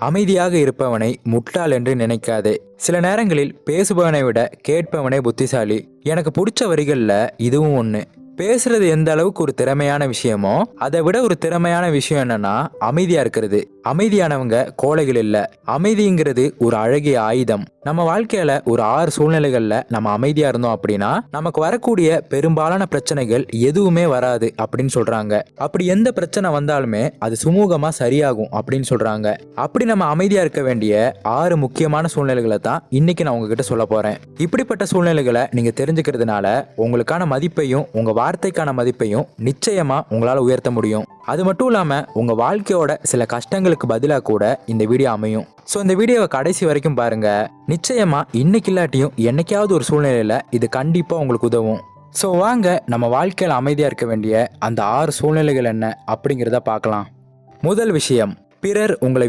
அமைதியாக இருப்பவனை முட்டாள் என்று நினைக்காதே. சில நேரங்களில் பேசுபவனை விட கேட்பவனே புத்திசாலி. எனக்கு பிடிச்ச வரிகள்ல இதுவும் ஒன்று. பேசுறது எந்த அளவுக்கு ஒரு திறமையான விஷயமோ அதை விட ஒரு திறமையான விஷயம் என்னன்னா அமைதியா இருக்கிறது. அமைதியானவங்க கோழைகள் இல்ல. அமைதிங்கிறது ஒரு அழகிய ஆயுதம். நம்ம வாழ்க்கையில ஒரு 6 சூழ்நிலைகள்ல நம்ம அமைதியா இருந்தோம் அப்படின்னா நமக்கு வரக்கூடிய பெரும்பாலான பிரச்சனைகள் எதுவுமே வராது அப்படின்னு சொல்றாங்க. அப்படி எந்த பிரச்சனை வந்தாலுமே அது சுமூகமா சரியாகும் அப்படின்னு சொல்றாங்க. அப்படி நம்ம அமைதியா இருக்க வேண்டிய 6 முக்கியமான சூழ்நிலைகளை தான் இன்னைக்கு நான் உங்ககிட்ட சொல்ல போறேன். இப்படிப்பட்ட சூழ்நிலைகளை நீங்க தெரிஞ்சுக்கிறதுனால உங்களுக்கான மதிப்பையும் உங்க வார்த்தைக்கான மதிப்பையும் நிச்சயமா உங்களால உயர்த்த முடியும். அது மட்டும் இல்லாம உங்க வாழ்க்கையோட சில கஷ்டங்களுக்கு பதிலாக கூட இந்த வீடியோ அமையும். ஸோ இந்த வீடியோவை கடைசி வரைக்கும் பாருங்க. நிச்சயமா இன்னைக்கு இல்லாட்டியும் என்னைக்காவது ஒரு சூழ்நிலையில இது கண்டிப்பா உங்களுக்கு உதவும். ஸோ வாங்க நம்ம வாழ்க்கையில் அமைதியா இருக்க வேண்டிய அந்த 6 சூழ்நிலைகள் என்ன அப்படிங்கிறத பார்க்கலாம். முதல் விஷயம், பிறர் உங்களை